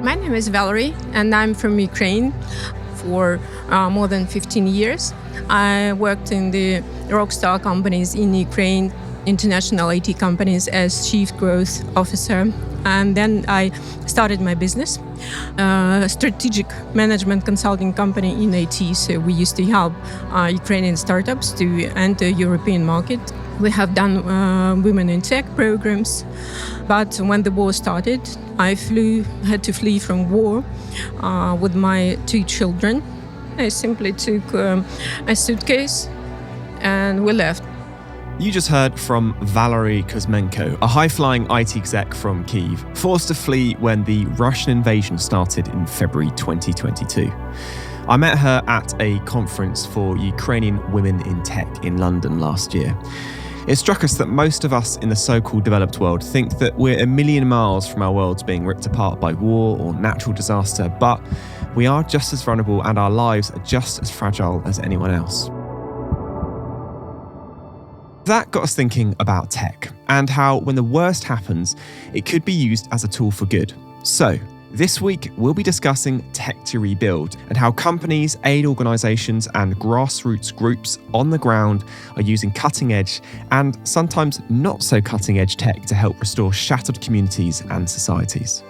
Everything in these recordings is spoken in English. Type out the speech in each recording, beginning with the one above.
My name is Valerie, and I'm from Ukraine for more than 15 years. I worked in the rockstar companies in Ukraine, international IT companies, as Chief Growth Officer. And then I started my business, a strategic management consulting company in IT. So we used to help Ukrainian startups to enter European market. We have done women in tech programs. But when the war started, I had to flee from war with my 2 children. I simply took a suitcase and we left. You just heard from Valerie Kuzmenko, a high-flying IT exec from Kyiv, forced to flee when the Russian invasion started in February 2022. I met her at a conference for Ukrainian women in tech in London last year. It struck us that most of us in the so-called developed world think that we're a million miles from our worlds being ripped apart by war or natural disaster, but we are just as vulnerable and our lives are just as fragile as anyone else. That got us thinking about tech and how when the worst happens, it could be used as a tool for good. So, this week, we'll be discussing tech to rebuild and how companies, aid organisations and grassroots groups on the ground are using cutting edge and sometimes not so cutting edge tech to help restore shattered communities and societies.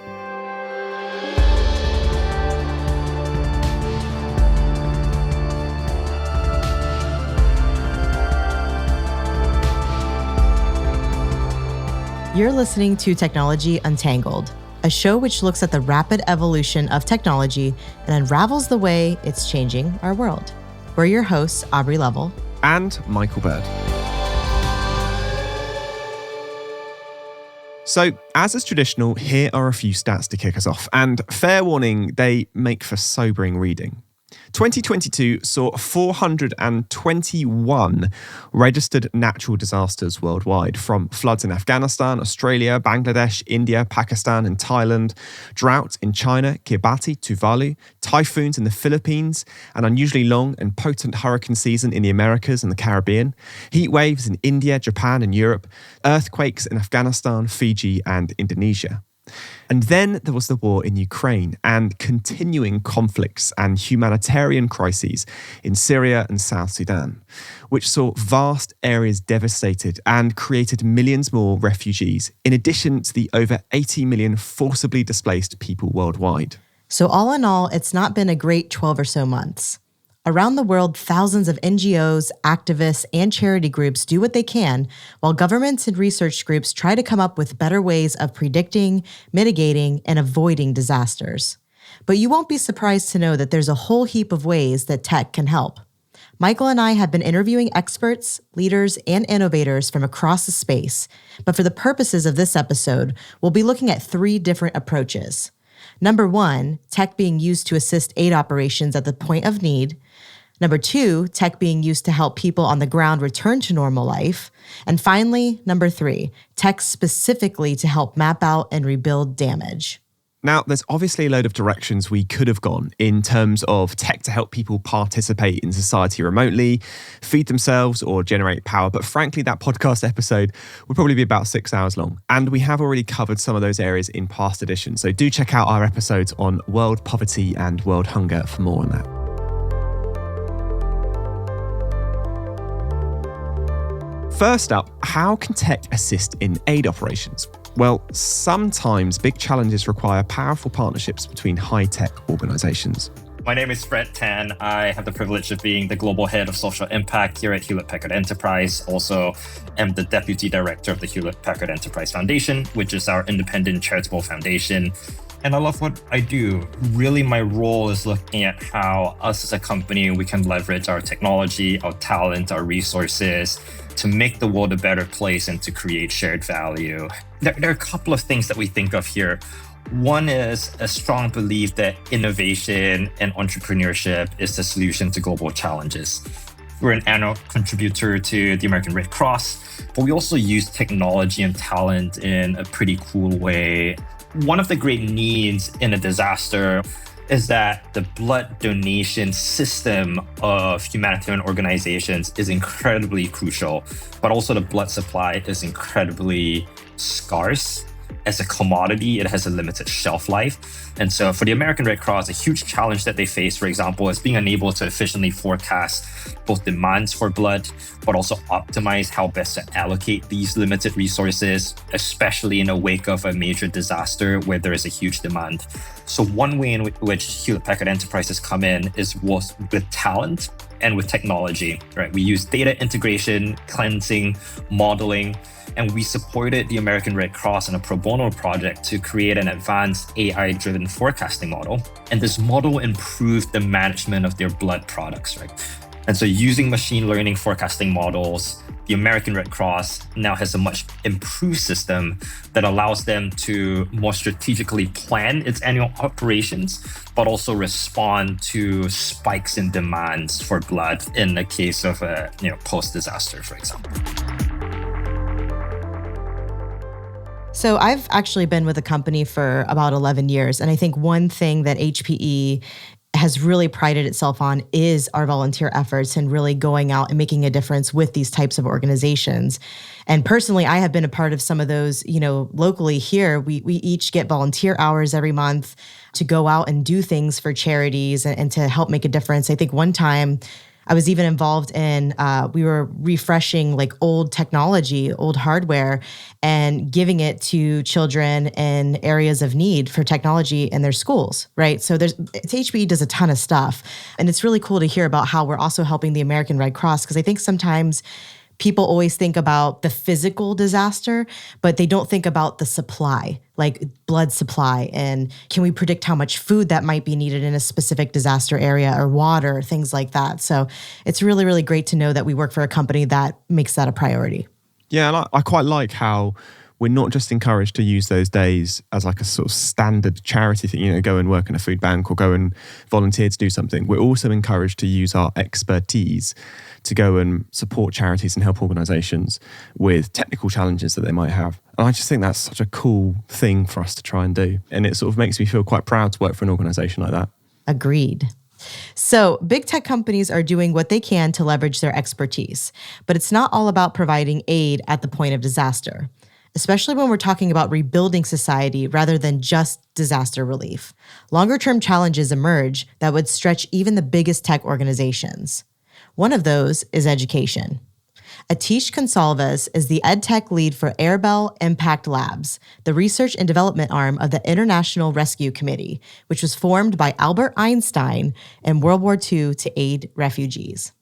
You're listening to Technology Untangled, a show which looks at the rapid evolution of technology and unravels the way it's changing our world. We're your hosts, Aubrey Lovell and Michael Bird. So, as is traditional, here are a few stats to kick us off. And fair warning, they make for sobering reading. 2022 saw 421 registered natural disasters worldwide, from floods in Afghanistan, Australia, Bangladesh, India, Pakistan and Thailand, drought in China, Kiribati, Tuvalu, typhoons in the Philippines, an unusually long and potent hurricane season in the Americas and the Caribbean, heat waves in India, Japan and Europe, earthquakes in Afghanistan, Fiji and Indonesia. And then there was the war in Ukraine and continuing conflicts and humanitarian crises in Syria and South Sudan, which saw vast areas devastated and created millions more refugees, in addition to the over 80 million forcibly displaced people worldwide. So all in all, it's not been a great 12 or so months. Around the world, thousands of NGOs, activists, and charity groups do what they can, while governments and research groups try to come up with better ways of predicting, mitigating, and avoiding disasters. But you won't be surprised to know that there's a whole heap of ways that tech can help. Michael and I have been interviewing experts, leaders, and innovators from across the space, but for the purposes of this episode, we'll be looking at 3 different approaches. Number 1, tech being used to assist aid operations at the point of need. Number 2, tech being used to help people on the ground return to normal life. And finally, number 3, tech specifically to help map out and rebuild damage. Now, there's obviously a load of directions we could have gone in terms of tech to help people participate in society remotely, feed themselves or generate power. But frankly, that podcast episode would probably be about 6 hours long. And we have already covered some of those areas in past editions. So do check out our episodes on world poverty and world hunger for more on that. First up, how can tech assist in aid operations? Well, sometimes big challenges require powerful partnerships between high-tech organizations. My name is Fred Tan. I have the privilege of being the global head of social impact here at Hewlett-Packard Enterprise. Also, am the deputy director of the Hewlett-Packard Enterprise Foundation, which is our independent charitable foundation. And I love what I do. Really, my role is looking at how us as a company, we can leverage our technology, our talent, our resources to make the world a better place and to create shared value. There are a couple of things that we think of here. One is a strong belief that innovation and entrepreneurship is the solution to global challenges. We're an annual contributor to the American Red Cross, but we also use technology and talent in a pretty cool way. One of the great needs in a disaster is that the blood donation system of humanitarian organizations is incredibly crucial, but also the blood supply is incredibly scarce. as a commodity, it has a limited shelf life. And so for the American Red Cross, a huge challenge that they face, for example, is being unable to efficiently forecast both demands for blood, but also optimize how best to allocate these limited resources, especially in the wake of a major disaster where there is a huge demand. So one way in which Hewlett-Packard Enterprise has come in is with talent and with technology, right? We use data integration, cleansing, modeling, and we supported the American Red Cross in a pro bono project to create an advanced AI-driven forecasting model. And this model improved the management of their blood products, right? And so using machine learning forecasting models, the American Red Cross now has a much improved system that allows them to more strategically plan its annual operations, but also respond to spikes in demands for blood in the case of a post-disaster, for example. So I've actually been with the company for about 11 years. And I think one thing that HPE has really prided itself on is our volunteer efforts and really going out and making a difference with these types of organizations. And personally, I have been a part of some of those, locally here. We each get volunteer hours every month to go out and do things for charities and to help make a difference. I think one time I was even involved in, we were refreshing like old technology, old hardware, and giving it to children in areas of need for technology in their schools, right? So HPE does a ton of stuff. And it's really cool to hear about how we're also helping the American Red Cross, because I think sometimes people always think about the physical disaster, but they don't think about the supply, like blood supply. And can we predict how much food that might be needed in a specific disaster area, or water, things like that. So it's really, really great to know that we work for a company that makes that a priority. Yeah, and I quite like how we're not just encouraged to use those days as like a sort of standard charity thing, go and work in a food bank or go and volunteer to do something. We're also encouraged to use our expertise to go and support charities and help organizations with technical challenges that they might have. And I just think that's such a cool thing for us to try and do. And it sort of makes me feel quite proud to work for an organization like that. Agreed. So big tech companies are doing what they can to leverage their expertise, but it's not all about providing aid at the point of disaster, especially when we're talking about rebuilding society rather than just disaster relief. Longer-term challenges emerge that would stretch even the biggest tech organizations. One of those is education. Atish Consalves is the EdTech lead for Airbell Impact Labs, the research and development arm of the International Rescue Committee, which was formed by Albert Einstein in World War II to aid refugees.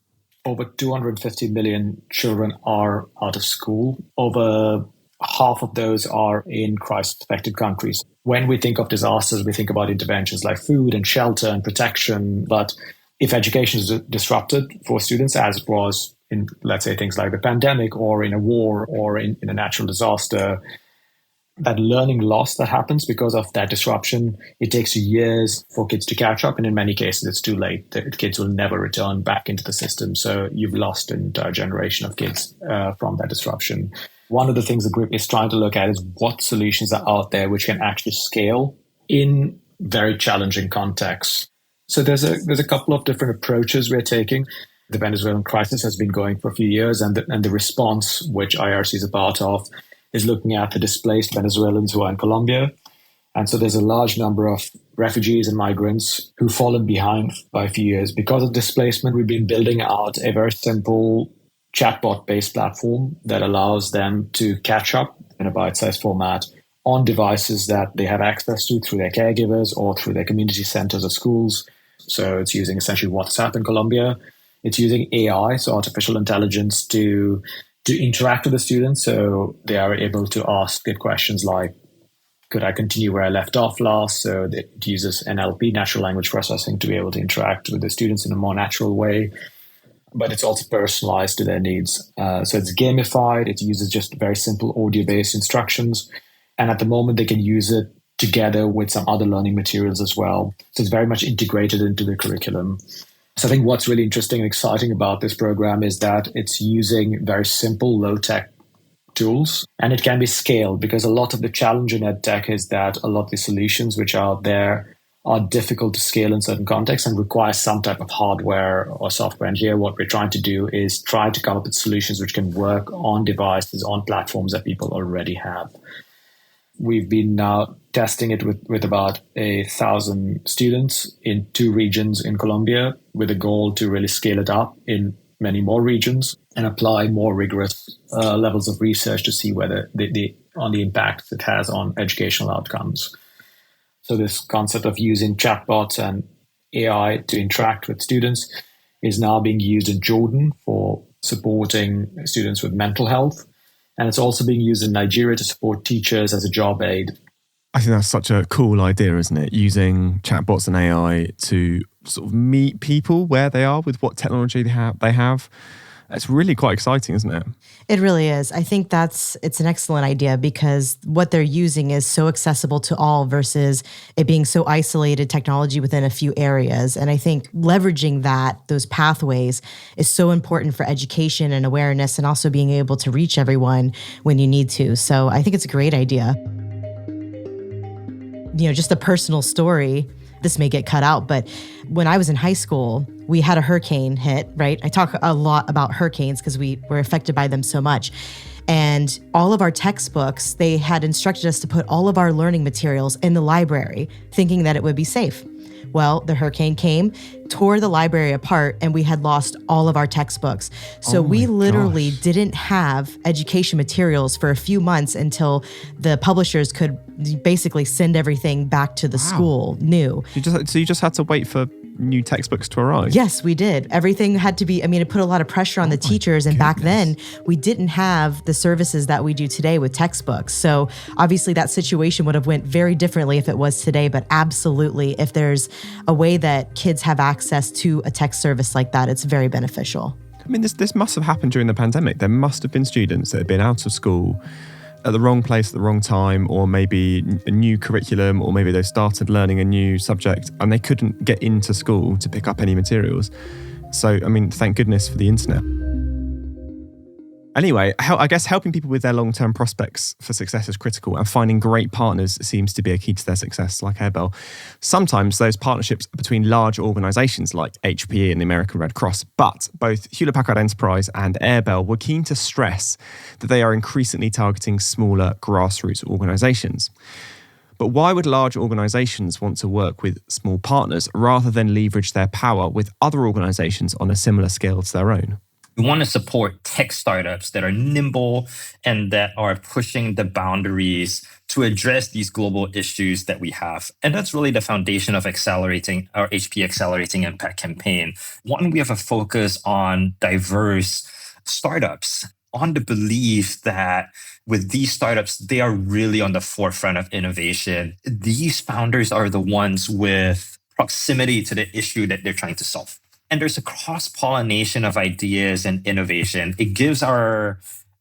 Over 250 million children are out of school. Over half of those are in crisis-affected countries. When we think of disasters, we think about interventions like food and shelter and protection. But if education is disrupted for students, as it was in, let's say, things like the pandemic or in a war or in a natural disaster, that learning loss that happens because of that disruption, it takes years for kids to catch up. And in many cases, it's too late. The kids will never return back into the system. So you've lost an entire generation of kids from that disruption. One of the things the group is trying to look at is what solutions are out there which can actually scale in very challenging contexts. So there's a couple of different approaches we're taking. The Venezuelan crisis has been going for a few years, and the response, which IRC is a part of, is looking at the displaced Venezuelans who are in Colombia. And so there's a large number of refugees and migrants who've fallen behind by a few years. Because of displacement, we've been building out a very simple chatbot-based platform that allows them to catch up in a bite-sized format on devices that they have access to through their caregivers or through their community centers or schools. So it's using essentially WhatsApp in Colombia. It's using AI, so artificial intelligence, to interact with the students. So they are able to ask good questions like, could I continue where I left off last? So it uses NLP, natural language processing, to be able to interact with the students in a more natural way. But it's also personalized to their needs. So it's gamified. It uses just very simple audio-based instructions. And at the moment, they can use it together with some other learning materials as well. So it's very much integrated into the curriculum. So I think what's really interesting and exciting about this program is that it's using very simple, low-tech tools, and it can be scaled, because a lot of the challenge in EdTech is that a lot of the solutions which are out there are difficult to scale in certain contexts and require some type of hardware or software. And here what we're trying to do is try to come up with solutions which can work on devices, on platforms that people already have. We've been now testing it with about 1,000 students in 2 regions in Colombia, with a goal to really scale it up in many more regions and apply more rigorous levels of research to see whether on the impact it has on educational outcomes. So this concept of using chatbots and AI to interact with students is now being used in Jordan for supporting students with mental health. And it's also being used in Nigeria to support teachers as a job aid. I think that's such a cool idea, isn't it? Using chatbots and AI to sort of meet people where they are with what technology they have. It's really quite exciting, isn't it? It really is. I think it's an excellent idea because what they're using is so accessible to all versus it being so isolated technology within a few areas. And I think leveraging those pathways is so important for education and awareness and also being able to reach everyone when you need to. So I think it's a great idea. Just a personal story. This may get cut out, but when I was in high school, we had a hurricane hit, right? I talk a lot about hurricanes because we were affected by them so much. And all of our textbooks, they had instructed us to put all of our learning materials in the library, thinking that it would be safe. Well, the hurricane came, tore the library apart, and we had lost all of our textbooks. So we literally didn't have education materials for a few months until the publishers could basically send everything back to the school new. So you just had to wait for new textbooks to arrive? Yes, we did. Everything had to be, it put a lot of pressure on the teachers. And back then, we didn't have the services that we do today with textbooks. So obviously that situation would have went very differently if it was today. But absolutely, if there's a way that kids have access to a tech service like that, it's very beneficial. This must have happened during the pandemic. There must have been students that had been out of school at the wrong place at the wrong time, or maybe a new curriculum, or maybe they started learning a new subject and they couldn't get into school to pick up any materials. So, thank goodness for the internet. Anyway, I guess helping people with their long-term prospects for success is critical, and finding great partners seems to be a key to their success, like Airbel. Sometimes those partnerships are between large organisations like HPE and the American Red Cross, but both Hewlett-Packard Enterprise and Airbel were keen to stress that they are increasingly targeting smaller grassroots organisations. But why would large organisations want to work with small partners rather than leverage their power with other organisations on a similar scale to their own? We want to support tech startups that are nimble and that are pushing the boundaries to address these global issues that we have. And that's really the foundation of accelerating our HP Accelerating Impact campaign. One, we have a focus on diverse startups, on the belief that with these startups, they are really on the forefront of innovation. These founders are the ones with proximity to the issue that they're trying to solve. And there's a cross-pollination of ideas and innovation. It gives us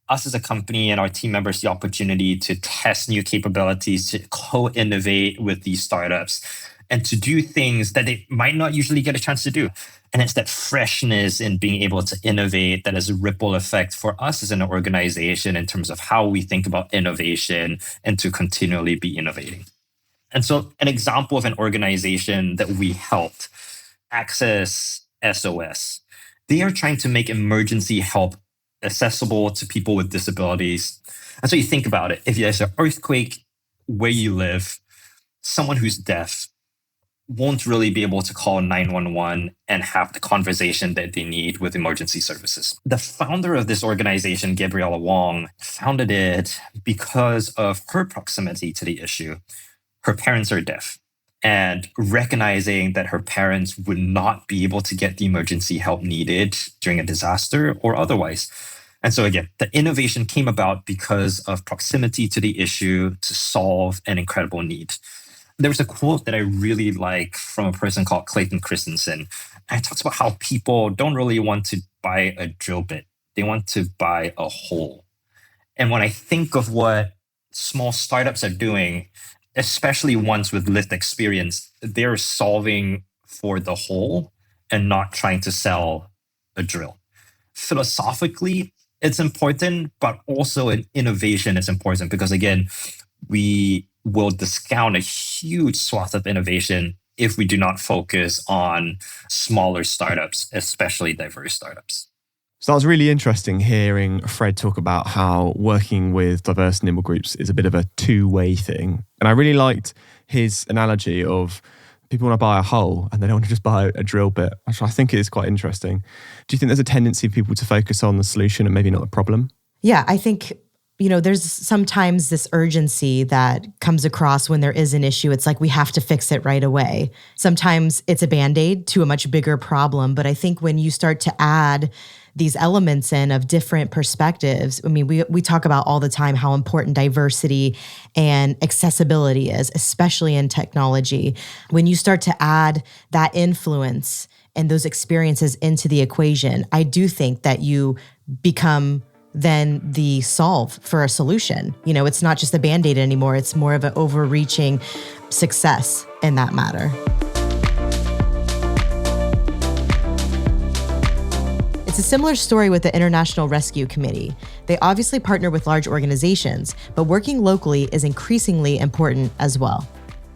as a company and our team members the opportunity to test new capabilities, to co-innovate with these startups, and to do things that they might not usually get a chance to do. And it's that freshness in being able to innovate that has a ripple effect for us as an organization in terms of how we think about innovation and to continually be innovating. And so an example of an organization that we helped, Access SOS. They are trying to make emergency help accessible to people with disabilities. And so you think about it. If there's an earthquake where you live, someone who's deaf won't really be able to call 911 and have the conversation that they need with emergency services. The founder of this organization, Gabriella Wong, founded it because of her proximity to the issue. Her parents are deaf. And recognizing that her parents would not be able to get the emergency help needed during a disaster or otherwise. And so again, the innovation came about because of proximity to the issue to solve an incredible need. There was a quote that I really like from a person called Clayton Christensen. And it talks about how people don't really want to buy a drill bit. They want to buy a hole. And when I think of what small startups are doing, especially ones with lived experience, they're solving for the whole and not trying to sell a drill. Philosophically, it's important, but also in innovation, it's important because, again, we will discount a huge swath of innovation if we do not focus on smaller startups, especially diverse startups. So that was really interesting hearing Fred talk about how working with diverse nimble groups is a bit of a two-way thing. And I really liked his analogy of people want to buy a hole and they don't want to just buy a drill bit, which I think is quite interesting. Do you think there's a tendency of people to focus on the solution and maybe not the problem? Yeah, I think, there's sometimes this urgency that comes across when there is an issue. It's like we have to fix it right away. Sometimes it's a Band-Aid to a much bigger problem. But I think when you start to add these elements in of different perspectives, we talk about all the time how important diversity and accessibility is, especially in technology. When you start to add that influence and those experiences into the equation, I do think that you become then the solve for a solution. It's not just a Band-Aid anymore. It's more of an overreaching success in that matter. It's a similar story with the International Rescue Committee. They obviously partner with large organizations, but working locally is increasingly important as well.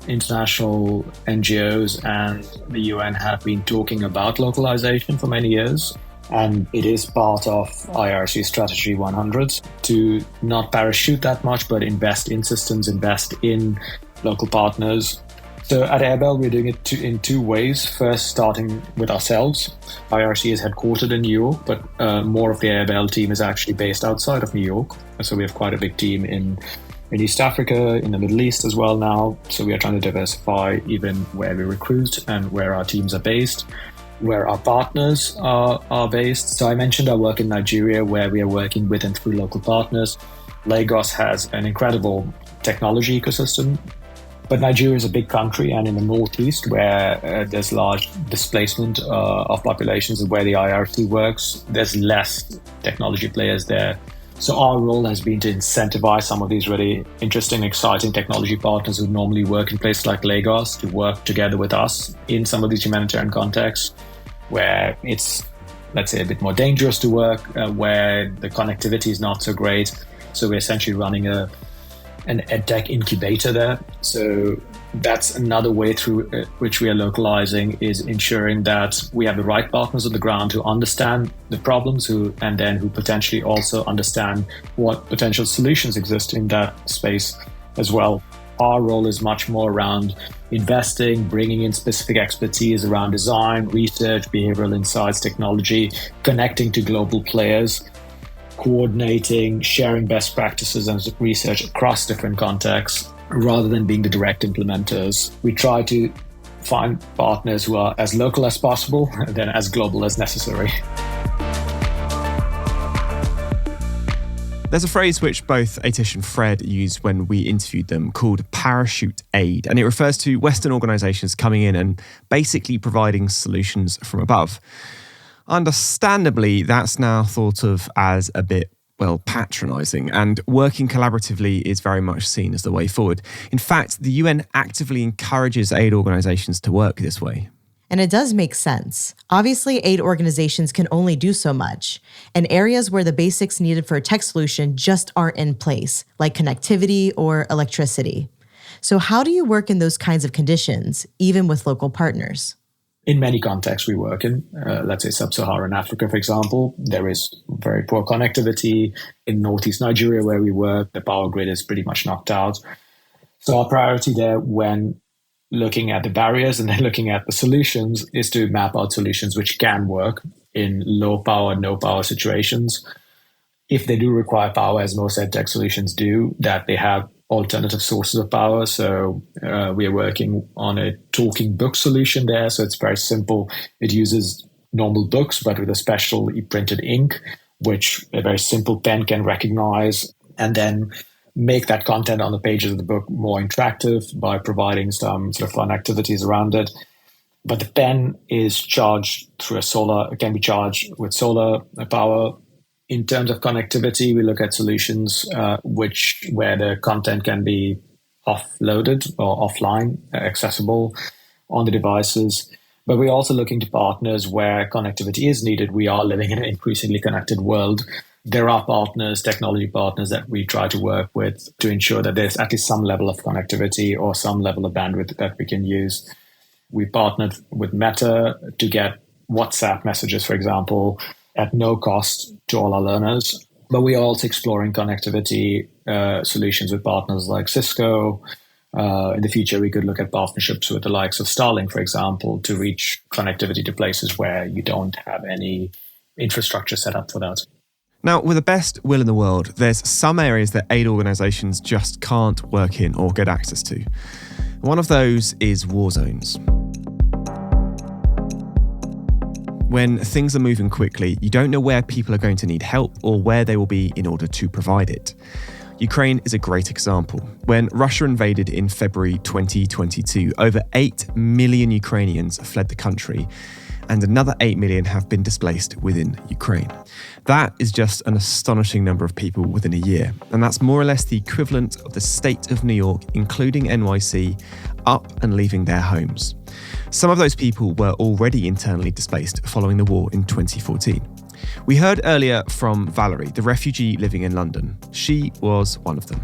International NGOs and the UN have been talking about localization for many years. And it is part of IRC Strategy 100 to not parachute that much, but invest in systems, invest in local partners. So at Airbell, we're doing it in two ways. First, starting with ourselves. IRC is headquartered in New York, but more of the Airbell team is actually based outside of New York. So we have quite a big team in East Africa, in the Middle East as well now. So we are trying to diversify even where we recruit and where our teams are based, where our partners are based. So I mentioned our work in Nigeria, where we are working with and through local partners. Lagos has an incredible technology ecosystem, but Nigeria is a big country, and in the northeast, where there's large displacement of populations and where the IRC works, there's less technology players there. So our role has been to incentivize some of these really interesting, exciting technology partners who normally work in places like Lagos to work together with us in some of these humanitarian contexts where it's, let's say, a bit more dangerous to work, where the connectivity is not so great. So we're essentially running an edtech incubator there. So that's another way through which we are localizing, is ensuring that we have the right partners on the ground who understand the problems, who potentially also understand what potential solutions exist in that space as well. Our role is much more around investing, bringing in specific expertise around design, research, behavioral insights, technology, connecting to global players, coordinating, sharing best practices and research across different contexts, rather than being the direct implementers. We try to find partners who are as local as possible, and then as global as necessary. There's a phrase which both Atish and Fred used when we interviewed them called parachute aid, and it refers to Western organisations coming in and basically providing solutions from above. Understandably, that's now thought of as a bit, patronising, and working collaboratively is very much seen as the way forward. In fact, the UN actively encourages aid organisations to work this way. And it does make sense. Obviously, aid organizations can only do so much, and areas where the basics needed for a tech solution just aren't in place, like connectivity or electricity. So how do you work in those kinds of conditions, even with local partners? In many contexts we work in, let's say sub-Saharan Africa, for example, there is very poor connectivity. In northeast Nigeria, where we work, the power grid is pretty much knocked out. So our priority there, when looking at the barriers and then looking at the solutions, is to map out solutions which can work in low power, no power situations. If they do require power, as most EdTech solutions do, that they have alternative sources of power. So we are working on a talking book solution there. So it's very simple. It uses normal books, but with a special printed ink, which a very simple pen can recognize, and then make that content on the pages of the book more interactive by providing some sort of fun activities around it. But the pen is charged through can be charged with solar power. In terms of connectivity, we look at solutions where the content can be offloaded or offline, accessible on the devices. But we're also looking to partners where connectivity is needed. We are living in an increasingly connected world. There are partners, technology partners, that we try to work with to ensure that there's at least some level of connectivity or some level of bandwidth that we can use. We partnered with Meta to get WhatsApp messages, for example, at no cost to all our learners. But we are also exploring connectivity solutions with partners like Cisco. In the future, we could look at partnerships with the likes of Starlink, for example, to reach connectivity to places where you don't have any infrastructure set up for that. Now, with the best will in the world, there's some areas that aid organisations just can't work in or get access to. One of those is war zones. When things are moving quickly, you don't know where people are going to need help or where they will be in order to provide it. Ukraine is a great example. When Russia invaded in February 2022, over 8 million Ukrainians fled the country, and another 8 million have been displaced within Ukraine. That is just an astonishing number of people within a year, and that's more or less the equivalent of the state of New York, including NYC, up and leaving their homes. Some of those people were already internally displaced following the war in 2014. We heard earlier from Valerie, the refugee living in London. She was one of them.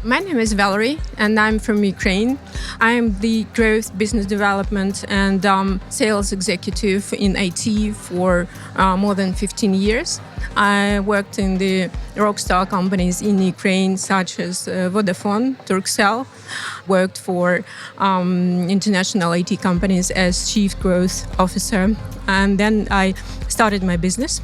My name is Valerie, and I'm from Ukraine. I am the growth, business development, and sales executive in IT for more than 15 years. I worked in the rockstar companies in Ukraine, such as Vodafone, Turkcell. Worked for international IT companies as chief growth officer. And then I started my business,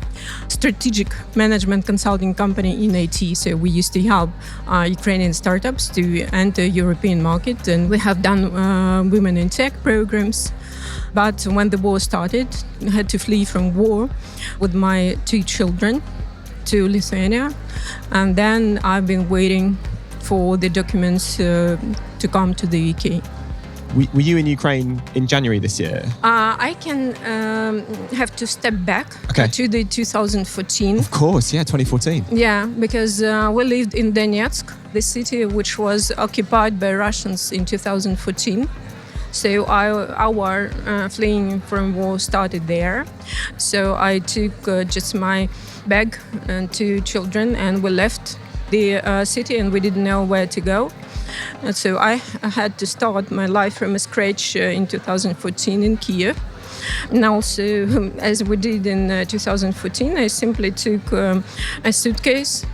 strategic management consulting company in IT. So we used to help Ukrainian startups to enter European market. And we have done women in tech programs. But when the war started, I had to flee from war with my 2 children to Lithuania. And then I've been waiting for the documents to come to the UK. Were you in Ukraine in January this year? I can have to step back to the 2014. Of course, yeah, 2014. Yeah, because we lived in Donetsk, the city which was occupied by Russians in 2014. So our fleeing from war started there. So I took just my bag and 2 children, and we left the city, and we didn't know where to go. And so I had to start my life from scratch in 2014 in Kyiv. And also, as we did in 2014, I simply took a suitcase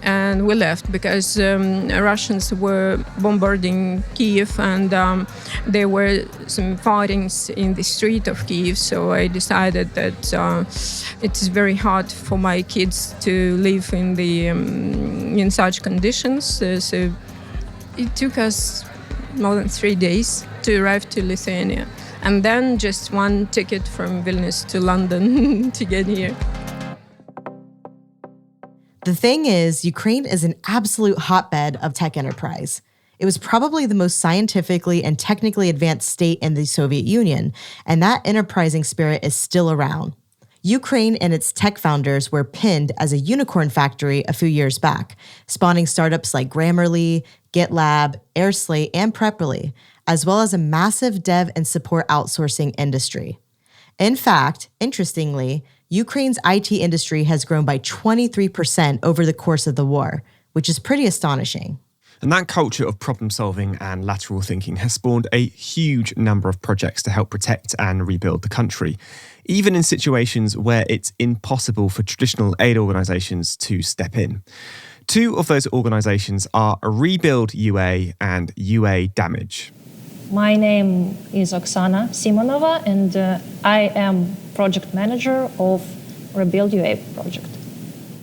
and we left because Russians were bombarding Kyiv, and there were some fightings in the street of Kyiv. So I decided that it is very hard for my kids to live in such conditions. So it took us more than 3 days to arrive to Lithuania, and then just 1 ticket from Vilnius to London to get here. The thing is, Ukraine is an absolute hotbed of tech enterprise. It was probably the most scientifically and technically advanced state in the Soviet Union, and that enterprising spirit is still around. Ukraine and its tech founders were pinned as a unicorn factory a few years back, spawning startups like Grammarly, GitLab, AirSlate, and Preply, as well as a massive dev and support outsourcing industry. In fact, interestingly, Ukraine's IT industry has grown by 23% over the course of the war, which is pretty astonishing. And that culture of problem solving and lateral thinking has spawned a huge number of projects to help protect and rebuild the country, even in situations where it's impossible for traditional aid organisations to step in. 2 of those organisations are Rebuild UA and UA Damage. My name is Oksana Simonova, and I am project manager of Rebuild UA project.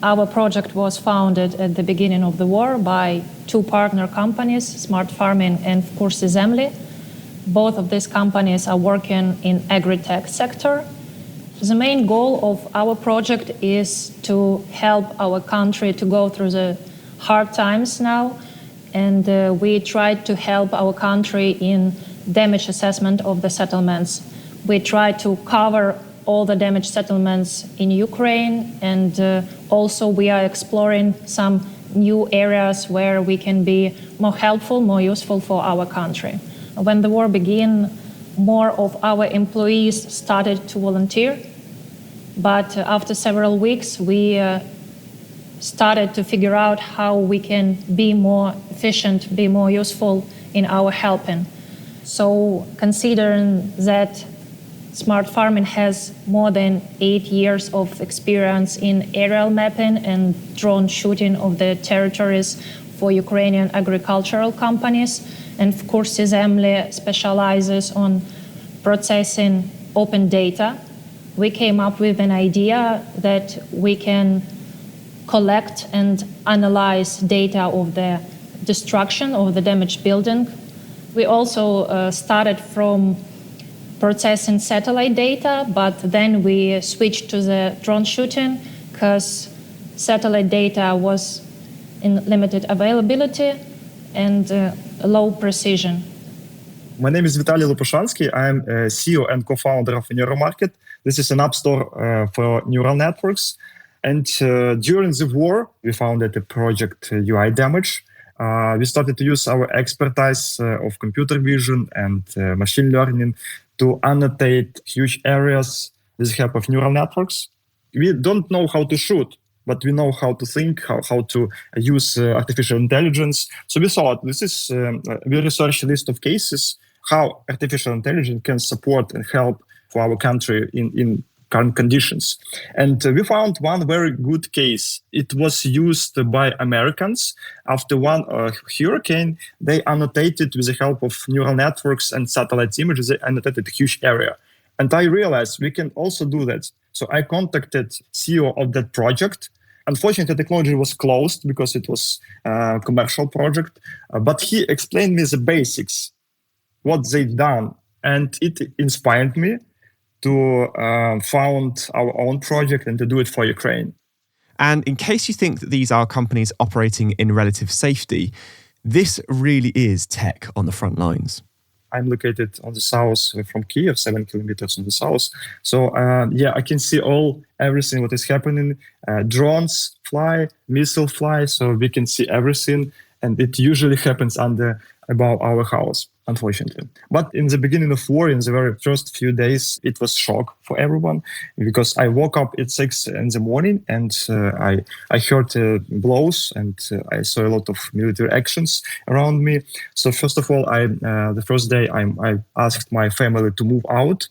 Our project was founded at the beginning of the war by 2 partner companies, Smart Farming and Kursy Zemli. Both of these companies are working in agri-tech sector. The main goal of our project is to help our country to go through the hard times now, and we tried to help our country in damage assessment of the settlements. We tried to cover all the damaged settlements in Ukraine, and also we are exploring some new areas where we can be more helpful, more useful for our country. When the war began, more of our employees started to volunteer, but after several weeks we started to figure out how we can be more efficient, be more useful in our helping. So considering that Smart Farming has more than 8 years of experience in aerial mapping and drone shooting of the territories for Ukrainian agricultural companies. And of course, Assembly specializes on processing open data. We came up with an idea that we can collect and analyze data of the destruction of the damaged building. We also started from processing satellite data, but then we switched to the drone shooting because satellite data was in limited availability and low precision. My name is Vitaly Lopushansky. I'm CEO and co-founder of NeuroMarket. This is an app store for neural networks. And during the war, we founded a project UI Damage. We started to use our expertise of computer vision and machine learning to annotate huge areas with the help of neural networks. We don't know how to shoot, but we know how to think, how to use artificial intelligence. So we thought we researched a list of cases how artificial intelligence can support and help for our country in current conditions. And we found one very good case. It was used by Americans. After one hurricane, they annotated with the help of neural networks and satellite images, they annotated a huge area. And I realized we can also do that. So I contacted CEO of that project. Unfortunately, the technology was closed because it was a commercial project. But he explained me the basics, what they've done. And it inspired me to found our own project and to do it for Ukraine. And in case you think that these are companies operating in relative safety, this really is tech on the front lines. I'm located on the south from Kyiv, 7 kilometers on the south. So I can see everything what is happening. Drones fly, missiles fly, so we can see everything. And it usually happens above our house, unfortunately. But in the beginning of war, in the very first few days, it was shock for everyone because I woke up at 6 in the morning and I heard blows and I saw a lot of military actions around me. So first of all, the first day I asked my family to move out.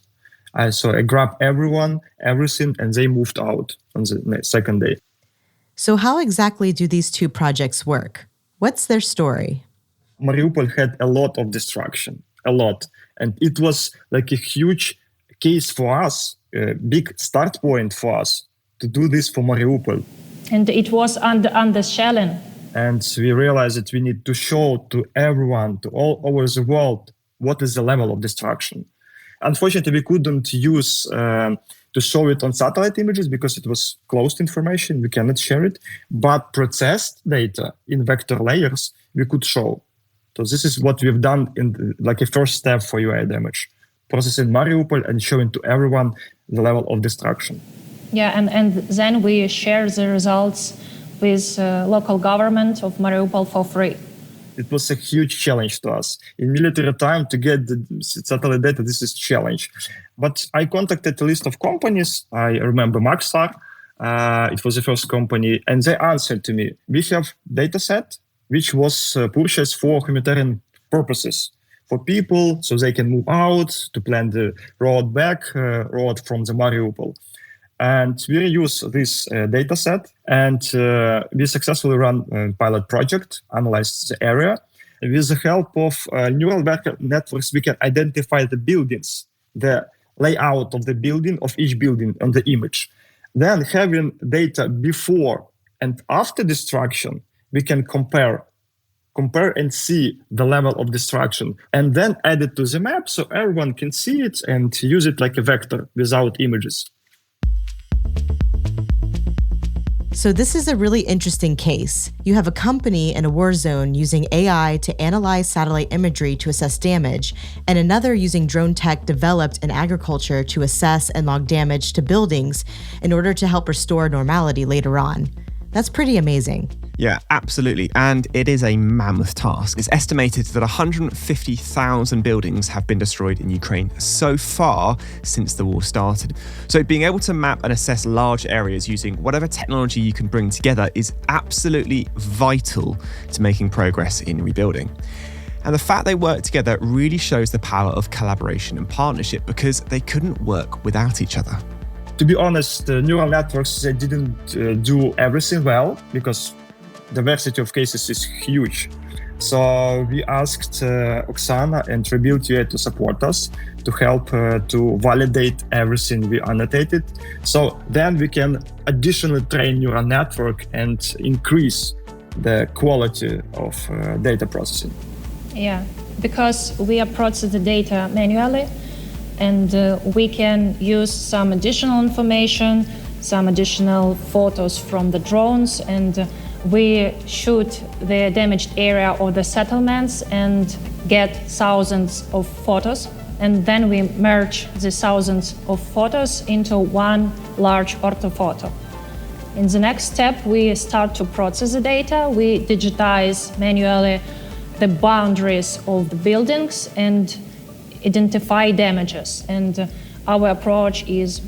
So I grabbed everything, and they moved out on the second day. So how exactly do these two projects work? What's their story? Mariupol had a lot of destruction, a lot. And it was like a huge case for us, a big start point for us to do this for Mariupol. And it was under shelling. And we realized that we need to show to everyone, to all over the world, what is the level of destruction. Unfortunately, we couldn't use to show it on satellite images because it was closed information. We cannot share it. But processed data in vector layers, we could show. So this is what we've done in like a first step for UI damage. Processing Mariupol and showing to everyone the level of destruction. Yeah, and then we share the results with local government of Mariupol for free. It was a huge challenge to us. In military time, to get the satellite data, this is a challenge. But I contacted a list of companies. I remember Maxar. It was the first company. And they answered to me, we have data set which was purchased for humanitarian purposes. For people, so they can move out, to plan the road from the Mariupol. And we use this data set, and we successfully run a pilot project, analyzed the area. With the help of neural networks, we can identify the buildings, the layout of the building, of each building on the image. Then having data before and after destruction, we can compare and see the level of destruction, and then add it to the map so everyone can see it and use it like a vector without images. So this is a really interesting case. You have a company in a war zone using AI to analyze satellite imagery to assess damage, and another using drone tech developed in agriculture to assess and log damage to buildings in order to help restore normality later on. That's pretty amazing. Yeah, absolutely. And it is a mammoth task. It's estimated that 150,000 buildings have been destroyed in Ukraine so far since the war started. So being able to map and assess large areas using whatever technology you can bring together is absolutely vital to making progress in rebuilding. And the fact they work together really shows the power of collaboration and partnership because they couldn't work without each other. To be honest, the neural networks, they didn't do everything well because diversity of cases is huge. So we asked Oksana and Rebuild UA to support us, to help to validate everything we annotated. So then we can additionally train neural network and increase the quality of data processing. Yeah, because we are processing the data manually, and we can use some additional information, some additional photos from the drones, and we shoot the damaged area or the settlements and get thousands of photos. And then we merge the thousands of photos into one large orthophoto. In the next step, we start to process the data. We digitize manually the boundaries of the buildings and identify damages. And our approach is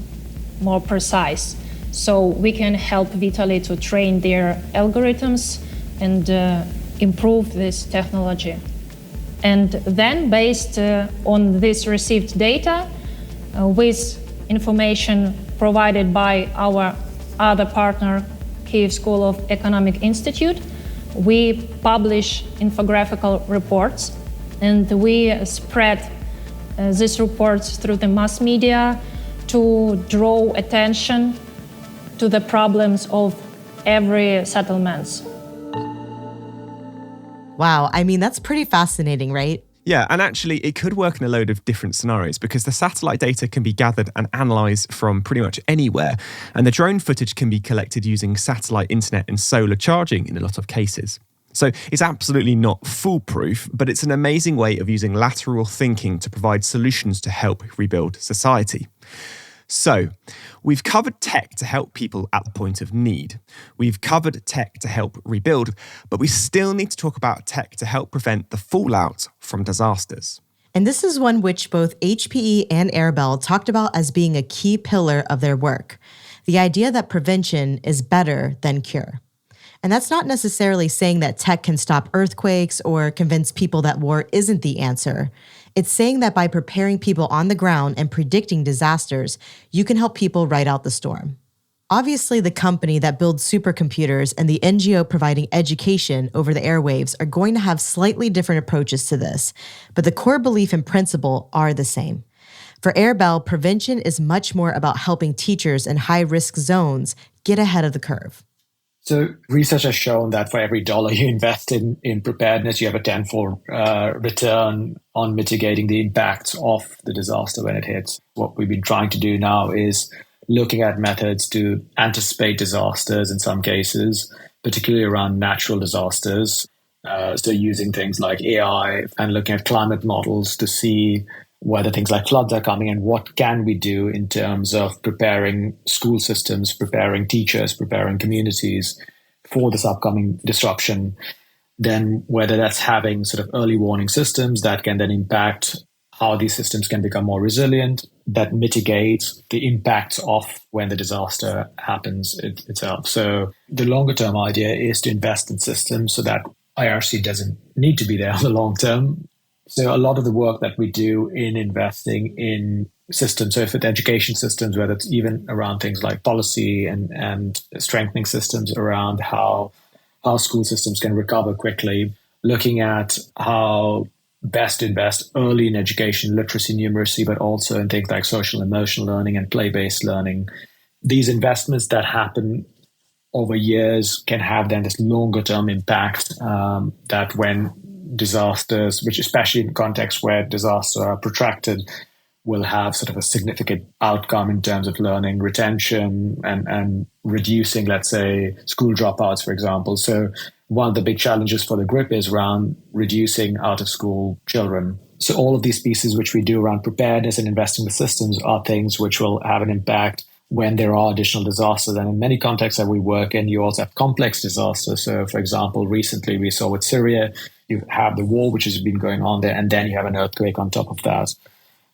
more precise. So we can help Vitaly to train their algorithms and improve this technology. And then based on this received data, with information provided by our other partner, Kyiv School of Economic Institute, we publish infographical reports, and we spread these reports through the mass media to draw attention to the problems of every settlements. Wow, I mean, that's pretty fascinating, right? Yeah, and actually it could work in a load of different scenarios because the satellite data can be gathered and analysed from pretty much anywhere, and the drone footage can be collected using satellite internet and solar charging in a lot of cases. So it's absolutely not foolproof, but it's an amazing way of using lateral thinking to provide solutions to help rebuild society. So, we've covered tech to help people at the point of need. We've covered tech to help rebuild, but we still need to talk about tech to help prevent the fallout from disasters. And this is one which both HPE and Airbell talked about as being a key pillar of their work. The idea that prevention is better than cure. And that's not necessarily saying that tech can stop earthquakes or convince people that war isn't the answer. It's saying that by preparing people on the ground and predicting disasters, you can help people ride out the storm. Obviously, the company that builds supercomputers and the NGO providing education over the airwaves are going to have slightly different approaches to this, but the core belief and principle are the same. For Airbell, prevention is much more about helping teachers in high-risk zones get ahead of the curve. So research has shown that for every dollar you invest in preparedness, you have a tenfold return on mitigating the impacts of the disaster when it hits. What we've been trying to do now is looking at methods to anticipate disasters in some cases, particularly around natural disasters. So using things like AI and looking at climate models to see whether things like floods are coming and what can we do in terms of preparing school systems, preparing teachers, preparing communities for this upcoming disruption. Then whether that's having sort of early warning systems that can then impact how these systems can become more resilient, that mitigates the impacts of when the disaster happens itself. So the longer term idea is to invest in systems so that IRC doesn't need to be there on the long term. So a lot of the work that we do in investing in systems, so if it's education systems, whether it's even around things like policy and strengthening systems around how school systems can recover quickly, looking at how best to invest early in education, literacy, numeracy, but also in things like social emotional learning and play-based learning. These investments that happen over years can have then this longer term impact that when disasters, which especially in contexts where disasters are protracted, will have sort of a significant outcome in terms of learning retention and reducing, let's say, school dropouts, for example. So one of the big challenges for the GRIP is around reducing out-of-school children. So all of these pieces which we do around preparedness and investing in the systems are things which will have an impact when there are additional disasters. And in many contexts that we work in, you also have complex disasters. So, for example, recently we saw with Syria, you have the war which has been going on there, and then you have an earthquake on top of that.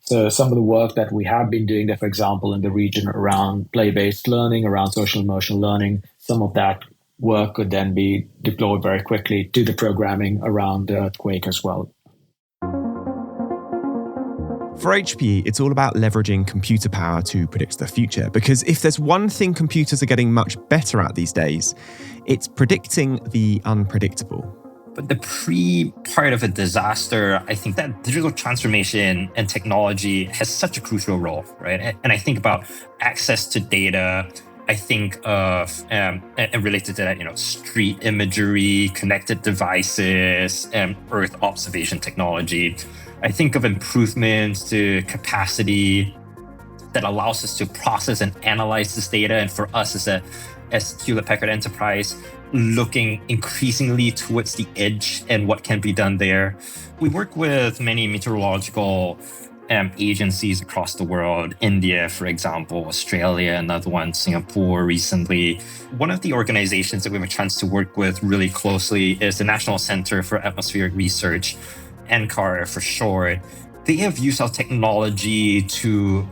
So some of the work that we have been doing there, for example, in the region around play-based learning, around social emotional learning, some of that work could then be deployed very quickly to the programming around the earthquake as well. For HPE, it's all about leveraging computer power to predict the future, because if there's one thing computers are getting much better at these days, it's predicting the unpredictable. But the pre-part of a disaster, I think that digital transformation and technology has such a crucial role, right? And I think about access to data. I think of, and related to that, street imagery, connected devices, and Earth observation technology. I think of improvements to capacity that allows us to process and analyze this data. And for us as Hewlett-Packard Enterprise, looking increasingly towards the edge and what can be done there. We work with many meteorological agencies across the world. India, for example, Australia, another one, Singapore recently. One of the organizations that we have a chance to work with really closely is the National Center for Atmospheric Research, NCAR for short. They have used our technology to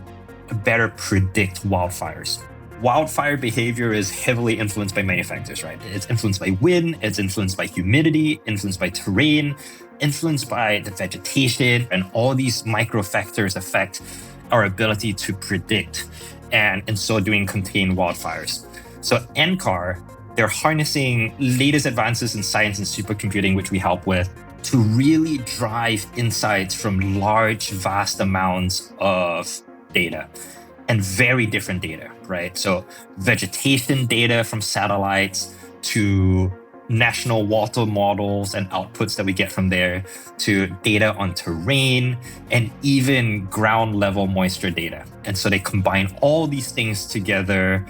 better predict wildfires. Wildfire behavior is heavily influenced by many factors, right? It's influenced by wind, it's influenced by humidity, influenced by terrain, influenced by the vegetation, and all these micro factors affect our ability to predict and in so doing contain wildfires. So NCAR, they're harnessing latest advances in science and supercomputing, which we help with, to really drive insights from large, vast amounts of data. And very different data, right? So vegetation data from satellites to national water models and outputs that we get from there to data on terrain and even ground level moisture data. And so they combine all these things together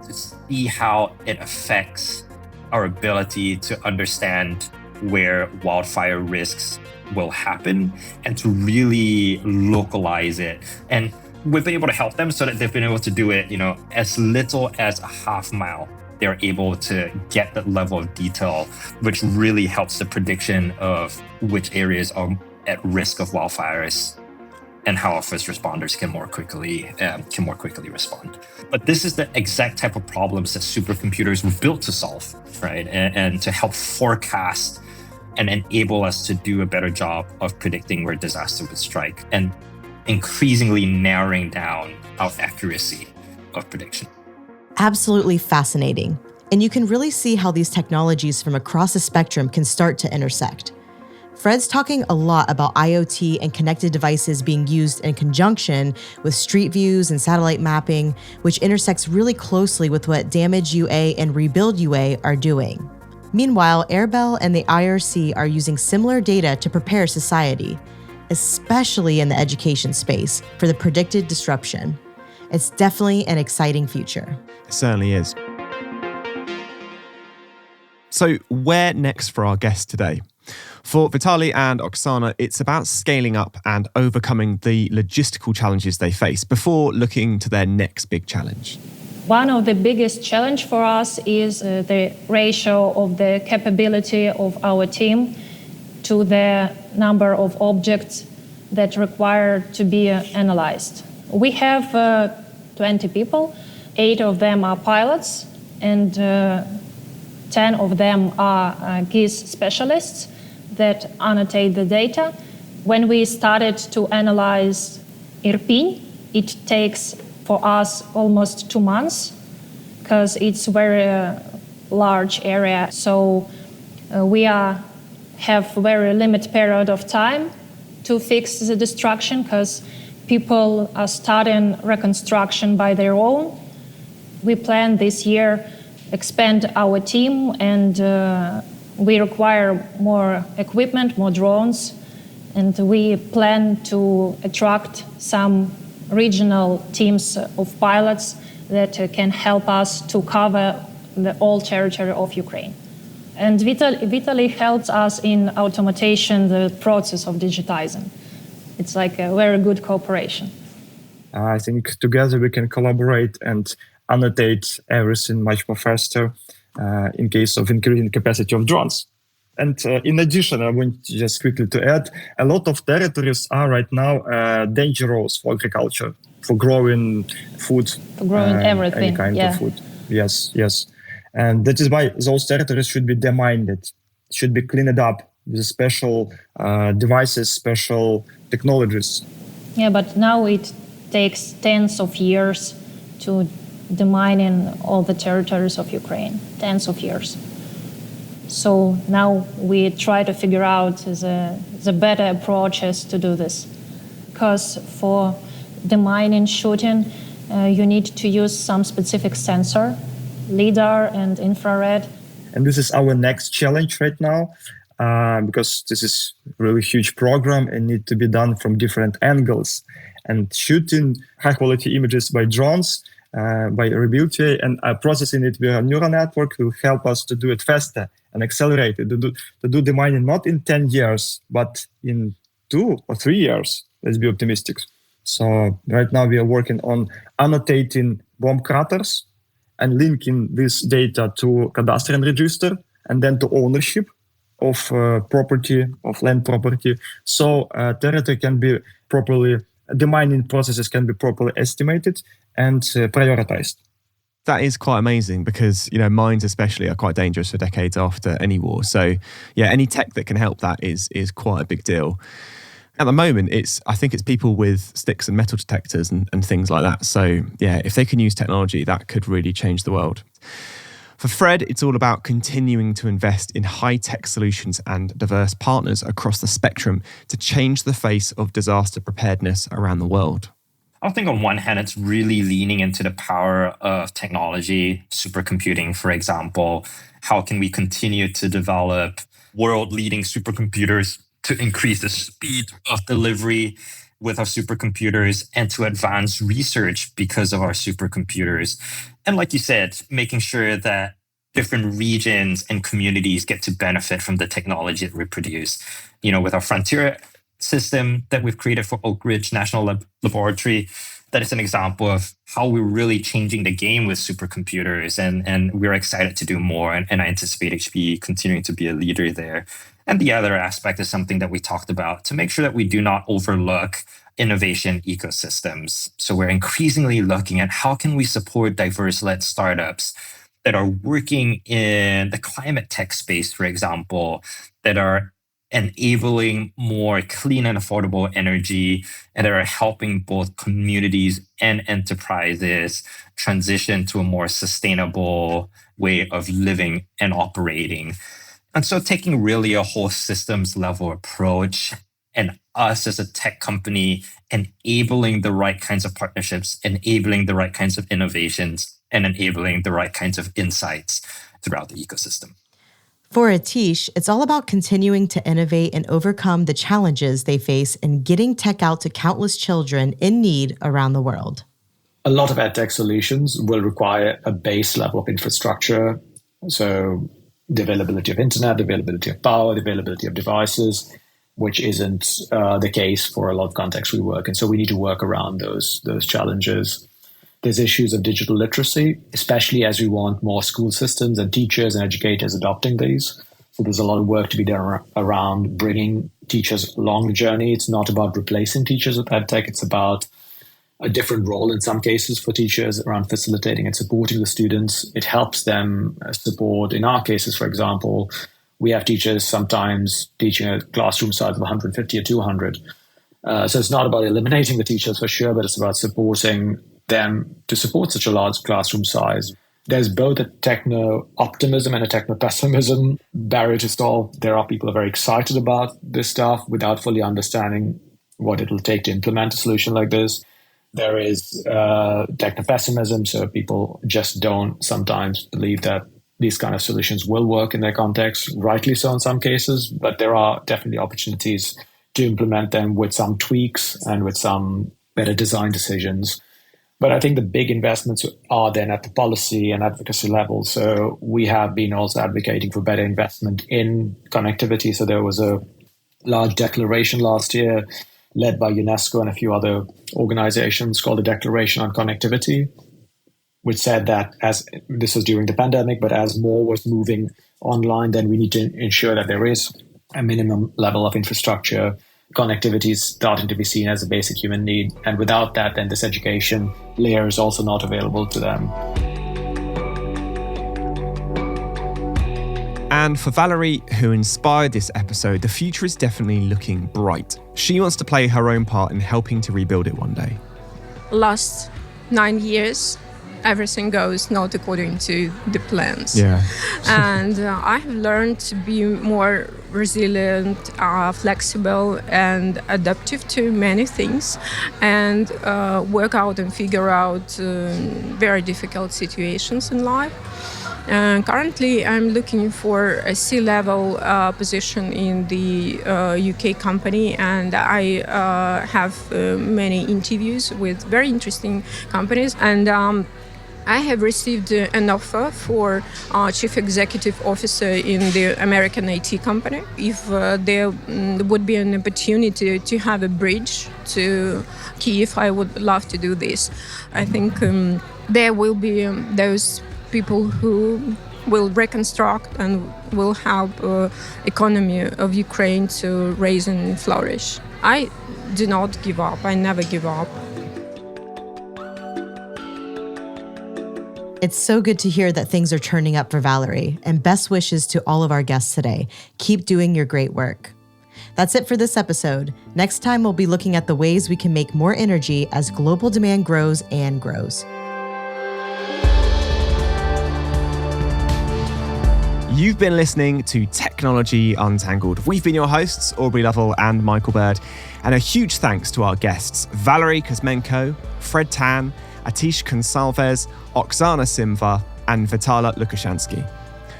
to see how it affects our ability to understand where wildfire risks will happen and to really localize it. And we've been able to help them so that they've been able to do it, as little as a half mile. They're able to get that level of detail, which really helps the prediction of which areas are at risk of wildfires and how our first responders can more quickly respond. But this is the exact type of problems that supercomputers were built to solve, right? And to help forecast and enable us to do a better job of predicting where disaster would strike and increasingly narrowing down our accuracy of prediction. Absolutely fascinating. And you can really see how these technologies from across the spectrum can start to intersect. Fred's talking a lot about IoT and connected devices being used in conjunction with street views and satellite mapping, which intersects really closely with what Damage UA and Rebuild UA are doing. Meanwhile, Airbell and the IRC are using similar data to prepare society, especially in the education space, for the predicted disruption. It's definitely an exciting future. It certainly is. So where next for our guest today? For Vitaly and Oksana, it's about scaling up and overcoming the logistical challenges they face before looking to their next big challenge. One of the biggest challenge for us is the ratio of the capability of our team to the number of objects that require to be analyzed. We have 20 people, 8 of them are pilots, and 10 of them are GIS specialists that annotate the data. When we started to analyze Irpin, it takes for us almost 2 months because it's very large area. So we have very limited period of time to fix the destruction because people are starting reconstruction by their own. We plan this year expand our team and we require more equipment, more drones, and we plan to attract some regional teams of pilots that can help us to cover the whole territory of Ukraine. And Vitaly helps us in automation, the process of digitizing. It's like a very good cooperation. I think together we can collaborate and annotate everything much more faster in case of increasing capacity of drones. And in addition, I want just quickly to add, a lot of territories are right now dangerous for agriculture, for growing food. For growing everything, any kind of food. Yes. And that is why those territories should be demined, should be cleaned up with special devices, special technologies. Yeah, but now it takes tens of years to demining all the territories of Ukraine, tens of years. So now we try to figure out the better approaches to do this. Because for demining, shooting, you need to use some specific sensor, LIDAR and infrared. And this is our next challenge right now, because this is a really huge program and need to be done from different angles. And shooting high-quality images by drones, by rebuilding and processing it via a neural network will help us to do it faster and accelerate it, to do the mining not in 10 years, but in 2 or 3 years. Let's be optimistic. So right now we are working on annotating bomb craters and linking this data to cadastral register and then to ownership of property, of land property. So territory can be properly, the mining processes can be properly estimated and prioritized. That is quite amazing because, mines especially are quite dangerous for decades after any war. So yeah, any tech that can help that is quite a big deal. At the moment, I think it's people with sticks and metal detectors and things like that. So yeah, if they can use technology, that could really change the world. For Fred, it's all about continuing to invest in high-tech solutions and diverse partners across the spectrum to change the face of disaster preparedness around the world. I think on one hand, it's really leaning into the power of technology, supercomputing, for example. How can we continue to develop world-leading supercomputers to increase the speed of delivery with our supercomputers and to advance research because of our supercomputers? And like you said, making sure that different regions and communities get to benefit from the technology that we produce. With our frontier system that we've created for Oak Ridge National Laboratory, that is an example of how we're really changing the game with supercomputers. And we're excited to do more. And I anticipate HPE continuing to be a leader there. And the other aspect is something that we talked about to make sure that we do not overlook innovation ecosystems. So we're increasingly looking at how can we support diverse-led startups that are working in the climate tech space, for example, that are enabling more clean and affordable energy and that are helping both communities and enterprises transition to a more sustainable way of living and operating. And so taking really a whole systems level approach and us as a tech company enabling the right kinds of partnerships, enabling the right kinds of innovations, and enabling the right kinds of insights throughout the ecosystem. For Atish, it's all about continuing to innovate and overcome the challenges they face in getting tech out to countless children in need around the world. A lot of edtech solutions will require a base level of infrastructure. So the availability of internet, the availability of power, the availability of devices, which isn't the case for a lot of contexts we work in. So we need to work around those challenges. There's issues of digital literacy, especially as we want more school systems and teachers and educators adopting these. So there's a lot of work to be done around bringing teachers along the journey. It's not about replacing teachers with edtech. It's about a different role in some cases for teachers around facilitating and supporting the students. It helps them support, in our cases, for example, we have teachers sometimes teaching a classroom size of 150 or 200. So it's not about eliminating the teachers for sure, but it's about supporting them to support such a large classroom size. There's both a techno-optimism and a techno-pessimism barrier to solve. There are people who are very excited about this stuff without fully understanding what it will take to implement a solution like this. There is techno-pessimism, so people just don't sometimes believe that these kind of solutions will work in their context, rightly so in some cases, but there are definitely opportunities to implement them with some tweaks and with some better design decisions. But I think the big investments are then at the policy and advocacy level. So we have been also advocating for better investment in connectivity. So there was a large declaration last year led by UNESCO and a few other organizations called the Declaration on Connectivity, which said that as this was during the pandemic, but as more was moving online, then we need to ensure that there is a minimum level of infrastructure. Connectivity is starting to be seen as a basic human need. And without that, then this education layer is also not available to them. And for Valerie, who inspired this episode, the future is definitely looking bright. She wants to play her own part in helping to rebuild it one day. Last 9 years, everything goes not according to the plans. Yeah. And I have learned to be more resilient, flexible, and adaptive to many things, and work out and figure out very difficult situations in life. Currently, I'm looking for a C-level position in the UK company, and I have many interviews with very interesting companies. And I have received an offer for Chief Executive Officer in the American IT company. If there would be an opportunity to have a bridge to Kyiv, I would love to do this. I think there will be those people who will reconstruct and will help economy of Ukraine to raise and flourish. I do not give up. I never give up. It's so good to hear that things are turning up for Valerie, and best wishes to all of our guests today. Keep doing your great work. That's it for this episode. Next time, we'll be looking at the ways we can make more energy as global demand grows and grows. You've been listening to Technology Untangled. We've been your hosts, Aubrey Lovell and Michael Bird. And a huge thanks to our guests, Valerie Kuzmenko, Fred Tan, Atish Consalves, Oksana Simva, and Vitala Lukashansky.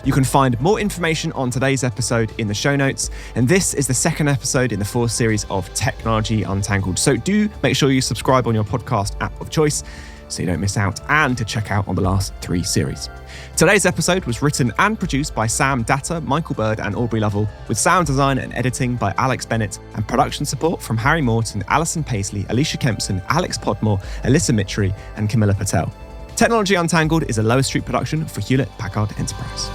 You can find more information on today's episode in the show notes, and this is the second episode in the 4th series of Technology Untangled. So do make sure you subscribe on your podcast app of choice so you don't miss out, and to check out on the last 3 series. Today's episode was written and produced by Sam Datta, Michael Bird, and Aubrey Lovell, with sound design and editing by Alex Bennett, and production support from Harry Morton, Alison Paisley, Alicia Kempson, Alex Podmore, Alyssa Mitri, and Camilla Patel. Technology Untangled is a Lower Street production for Hewlett-Packard Enterprise.